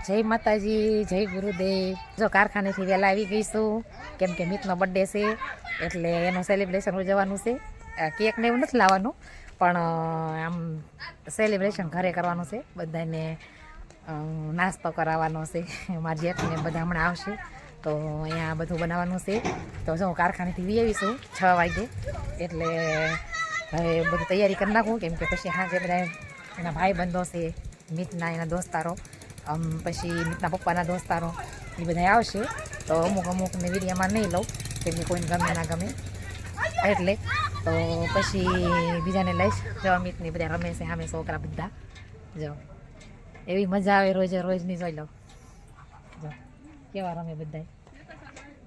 જય માતાજી, જય ગુરુદેવ. જો કારખાનેથી વહેલા આવી ગઈશું, કેમ કે મિતનો બર્થડે છે એટલે એનું સેલિબ્રેશન ઉજવવાનું છે. કેક ને એવું નથી લાવવાનું, પણ આમ સેલિબ્રેશન ઘરે કરવાનું છે. બધાને નાસ્તો કરાવવાનો છે. મારા જેઠને બધા હમણાં આવશે તો અહીંયા બધું બનાવવાનું છે. તો જો હું કારખાનેથી વી આવીશું 6 વાગે, એટલે હવે બધું તૈયારી કરી નાખું, કેમ કે પછી સાંજે બધા એના ભાઈ બંધો છે, મિતના એના દોસ્તારો, પછી મિતના પપ્પાના દોસ્તારો એ બધા આવશે. તો અમુકને વિડીયોમાં નહીં લઉં, કેમ કે કોઈને ગમે ના ગમે, એટલે તો પછી બીજાને લઈશ. જો મિતની બધા રમે છે સામે છોકરા બધા, જો એવી મજા આવે રોજે રોજની. જોઈ લો જો કેવા રમે બધા,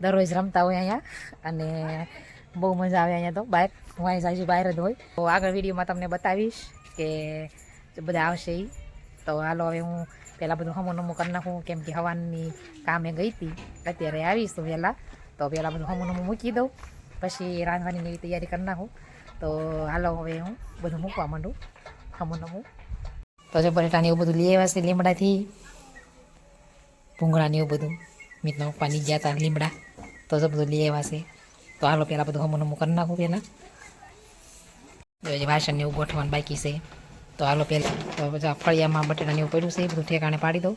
દરરોજ રમતા હોય અહીંયા, અને બહુ મજા આવે અહીંયા તો. બહાર હું અહીં જાજુ બહાર જ હોય, તો આગળ વિડીયોમાં તમને બતાવીશ કે બધા આવશે એ. તો હાલો હવે હું પહેલાં બધું હમું નમું કરી નાખું, કેમ કે હવાની કામે ગઈ હતી, અત્યારે આવીશું વહેલા. તો પહેલાં બધું હમું નમું મૂકી દઉં, પછી રાંધવાની એવી તૈયારી કરી નાખું. તો હાલો હવે હું બધું મૂકવા માંડું હમું નમું. તો જો બટેટાને એવું બધું લઈ આવ્યા છે લીમડાથી, ભૂંગળાને એવું બધું મિતના પપ્પાની ગયા હતા લીમડા, તો જો બધું લઈ આવ્યા છે. તો હાલો પહેલાં બધું હમું નમું કરી નાખું. પહેલાં વાસણને એવું ગોઠવાનું બાકી છે. તો હાલો પહેલાં તો બધા ફળિયામાં બટેટાને એવું પડ્યું છે, બધું ઠેકાણે પાડી દઉં,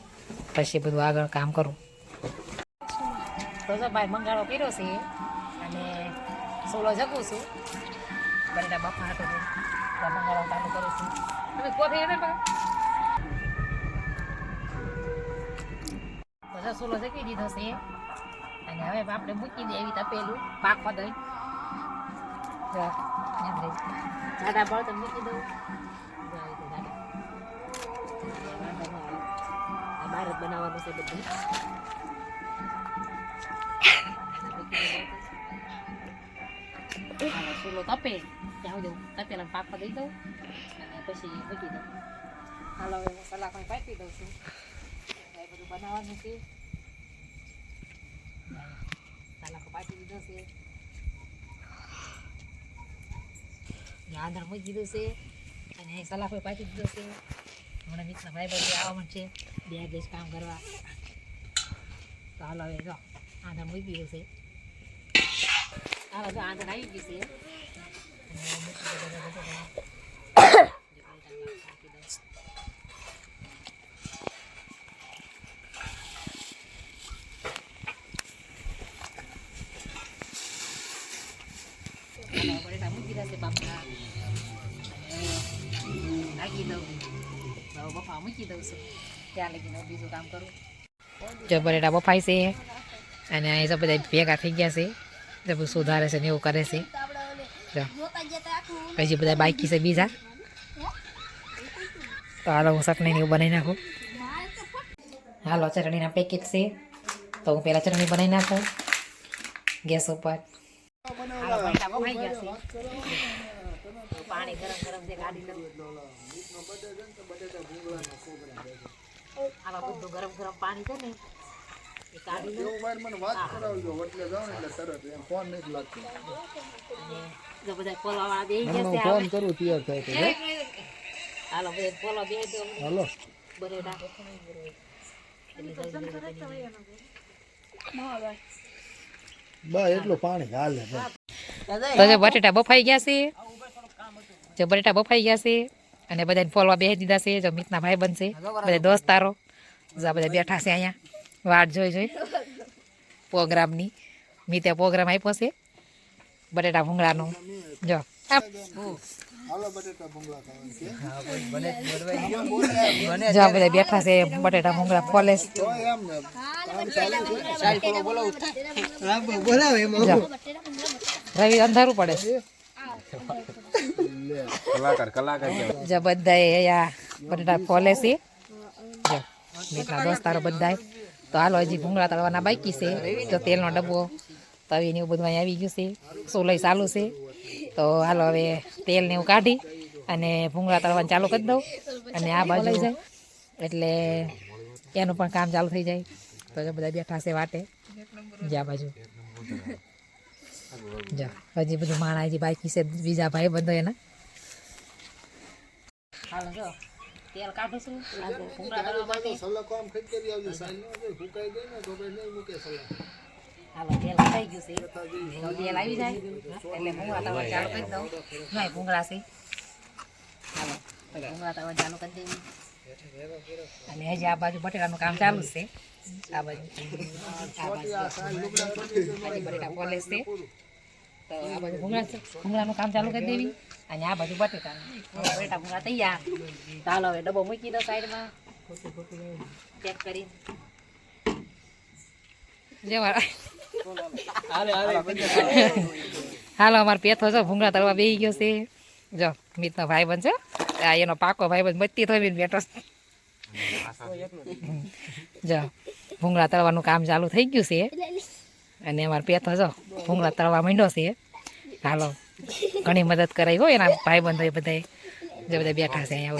પછી બધું આગળ કામ કરું. તો જો ભાઈ મંગાળો કર્યો છે અને સોલો જગું છું, બટેટા બફા હતો તો મંગાળો ચાલુ કરું છું. તમે કોફી ને તો સોલો જગી દીધો છે, અને હવે આપણે મૂકી દઈએ એવી તપેલું પાકવા દઈ જાડા બળતણ મૂકી દઉં. બહાર જ બનાવવાનું છે બધું. ચૂલો તપે ત્યાં દઉં, તપેલા પાકવા દઈ દઉં અને પછી મૂકી દઉં. હાલો હવે હું સલાડ પાકી દઉં છું. એ બધું બનાવવાનું છે. સલાડ પાકી દીધો છે, આંધણ મૂકી દીધું છે, અને સલાડ પાકી દીધો છે. હમણાં મિતના ભાઈ બધું આવવાનું છે 2 દિવસ કામ કરવા. તો હાલો હવે જો આંધણ મૂકી દીધું છે. હાલો જો આંધણ આવી ગઈ છે. બટેટા મૂકી દેશે બાપા, નાખી દઉં, બફા મૂકી દઉં છું. ત્યાં લગીને બીજું કામ કરું. જો બટેટા બફાય છે, અને અહીં તો બધા ભેગા થઈ ગયા છે, બધું સુધારે છે ને એવું કરે છે. પછી બધા બાકી છે બીજા. તો હાલો હું ચટણી એવું બનાવી નાખું. હાલો ચટણીના પેકેટ છે, તો હું પહેલાં ચટણી બનાવી નાખું ગેસ ઉપર. પાણી ગરમ ગરમ છે, કાઢી લઉં. આમાં બધું ગરમ ગરમ પાણી છે ને એ કાઢી લઉં. બધા પોલા વાળા બે ગયા છે. હાલો બધા પોલા બે દો. બટેટા એટલું પાણી હાલે. તો જે બટેટા બફાઈ ગયા છે, જે બટેટા બફાઈ ગયા છે, અને બધાને ફોલવા બેસી દીધા છે. જો મિતના ભાઈ બનશે, બધા દોસ્તારો બધા બેઠા છે અહીંયા વાટ જોઈ પ્રોગ્રામની. મિતે પ્રોગ્રામ આપ્યો છે બટેટા ભૂંગળાનો. જો જો બધા બેઠા છે, બટેટા ભૂંગળા ફોલે. રવિ અંધારું પડે છે. જો બધા અહીંયા બટેટા ફોલે છે. જો મિતના દોસ્તારો બધા. તો હાલો હજી ભૂંગળા તળવાના બાકી છે. તો તેલનો ડબ્બો તવીને એવું બધું અહીંયા આવી ગયું છે, સોલઈ ચાલુ છે. તો હાલો હવે તેલને એવું કાઢી અને ભૂંગળા તળવાનું ચાલુ કરી દઉં, અને આ બાજુ લઈ જાય એટલે એનું પણ કામ ચાલુ થઈ જાય. તો બધા બેઠા છે વાટે જ્યાં બાજુ. જો હજી બધું માણા હજી બાકી છે, બીજા ભાઈ બંધો એના. હાલો જો તેલ કાઢું છું ભૂંગળા તળવા માટે. હાલો તેલ થઈ ગયું છે, તેલ આવી જાય એટલે ભૂંગળા તળવા ચાલુ કરી દઉં. નહીં ભૂંગળા છે, હાલો ભૂંગળા તળવા ચાલુ કરી દેવી. અને હજી આ બાજુ બટેટાનું કામ ચાલુ છે. આ બાજુ બટેટા પોલે છે, તો આ બાજુ ભૂંગળાનું કામ ચાલુ કરી દેવી. અને આ બાજુ બટેટા ભૂંગળા તૈયાર. તો હાલો હવે ડબ્બો મૂકી દો સાઈડમાં પેક કરી. જવા હાલો અમારે પેથો જો ભૂંગળા તળવા બેસી ગયો છે. જો મિતનો ભાઈ બન છે, આ એનો પાકો ભાઈ બન બત્તી થઈ બેઠો. જો ભૂંગળા તળવાનું કામ ચાલુ થઈ ગયું છે. અને અમારે પેથો જો ભૂંગળા તળવા માંડ્યો છે. હાલો ઘણી મદદ કરાઈ હોય એના ભાઈ બંધો બધા જે બધા બેઠા છે અહીંયા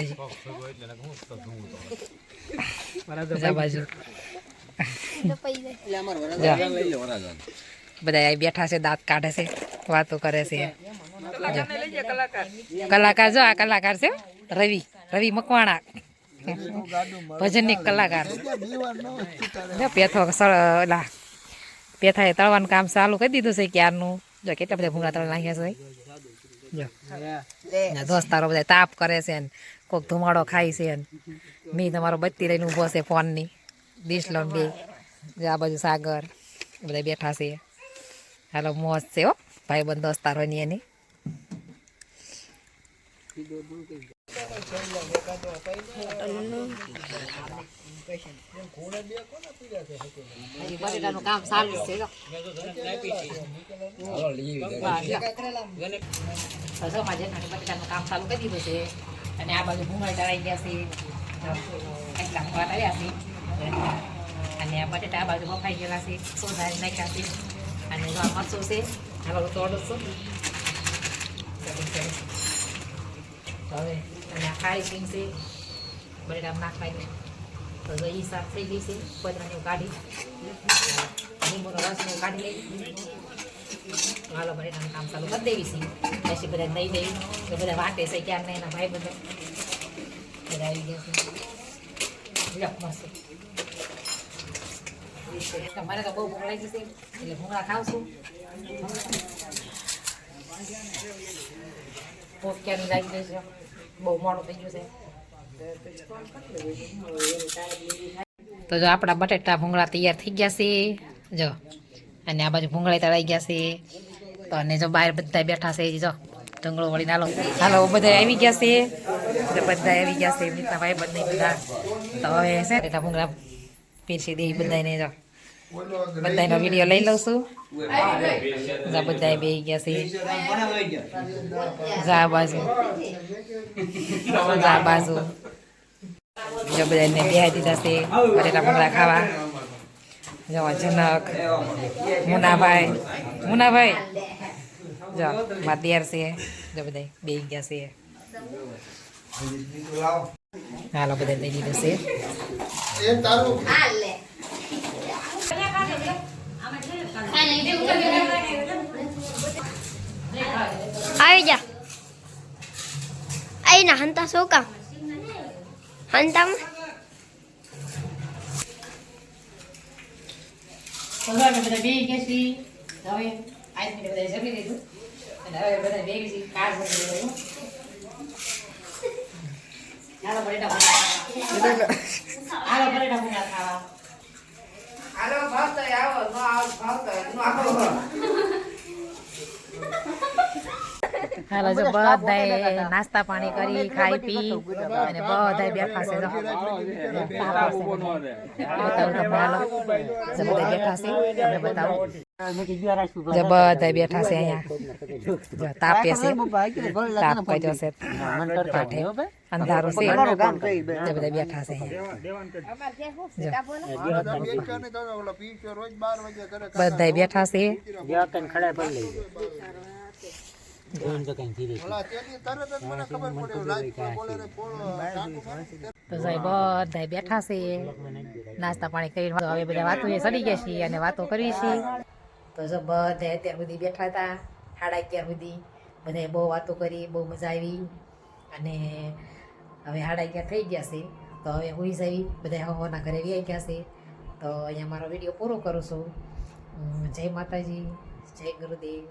બાજુ બધા બેઠા છે, દાંત કાઢે છે, વાતો કરે છે. કલાકાર જો આ કલાકાર છે રવિ મકવાણા, ભજનની કલાકાર. પેથાએ તળવાનું કામ ચાલુ કરી દીધું છે ક્યારનું. જો કેટલા બધા ભૂંગળા તળ નાખ્યા છે. જો દોસ્તારો બધા તાપ કરે છે ને કોઈક ધુમાડો ખાય છે ને મી તમારો બત્તી લઈને ઊભો છે ફોનની ડીશ લોન બે. જો આ બાજુ સાગર બધા બેઠા છે. હાલો મોજ છે હો ભાઈ બંધ દોસ્તારોની એની. બટેટાનું કામ ચાલુ છે. બટેટાનું કામ ચાલુ કરી દીધું છે. અને આ બાજુ ભૂંગળા ચડાઈ ગયા છે, એટલા ભૂંગળા તળ્યા છે. અને આ બટેટા આ બાજુ બફાઈ ગયેલા છે, સોધારી નાખ્યા છે. અને જો આ મરચું છે, હાલો તોડું છું હવે. અને આ ખારી સિંગ છે, બટેટા નાખવાય તો જો એ સાફ થઈ ગઈ છે. પતરાને કાઢી લીંબુનો રસ ને કાઢી લઈ. હાલો બટેટાનું કામ ચાલુ કરી દેવી છે. પછી બધા દઈ દેવી તો બધા વાટે છે ક્યાં નહીં. એના ભાઈ બધા આવી ગયા છે. મારે તો બહુ ભૂખ લાગી છે એટલે ભૂંગળા ખાવ છું. ભૂખ ક્યાંની લાગી ગઈ છે, બહુ મોડું થઈ ગયું છે. તો જો આપણા બટેટા ભૂંગળા તૈયાર થઈ ગયા છે. જો અને આ બાજુ ભૂંગળા તળાઈ ગયા છે. તો અને જો બહાર બધા બેઠા છે. જો ડુંગળો વળી નાલો હાલો બધા આવી ગયા છે. બધા આવી ગયા છે મિત્રના ભાઈ બંને બધા. તો હવે છે બટેટા ભૂંગળા પીરસી દે બધાને. જો બધાનો વિડીયો લઈ લઉં છું. બધા બે ગયા છે. જા બાજુ જો બધાને બેહાઈ દીધા છે બટેટા ભૂંગળા ખાવા. જો જનક મુનાભાઈ જો મારા દેર છે. જો બધા બે ગયા છે. હાલો બધા દઈ દીધું છે. આવી જા આઈ ના હંતા સોકા હંતામાં બધા બે ગયા છે. હવે આજ બધા જમી લીધું અને હવે બધા બે ગયા છે. કાર જમી લીધું. હાલો બટેટા ભૂંગળા ખાવા. હાલો ભાવતો આવો નો આવો ભાવતો નો આવો. હાલો જો બધા નાસ્તા પાણી કરી ખાઈ પી અને બધા બેઠા છે. બધા બેઠા છે બતાવો. બધા બેઠા છે અહીંયા તાપે છે. તાપ પડ્યો છે કાંઠે અંધારું છે. બધા બેઠા છે બધા બેઠા છે. તો સાહેબ બધા બેઠા છે નાસ્તા પાણી કરીને. હવે બધા વાતો ચડી ગયા છીએ અને વાતો કરવી છે. તો જો બધા અત્યાર સુધી બેઠા હતા 11:30 સુધી. બધાએ બહુ વાતો કરી, બહુ મજા આવી. અને હવે 11:30 થઈ ગયા છે, તો હવે હુઈ જઈ, બધા હવાના ઘરે વ્યાઈ ગયા છે. તો અહીંયા મારો વિડીયો પૂરો કરું છું. જય માતાજી, જય ગુરુદેવ.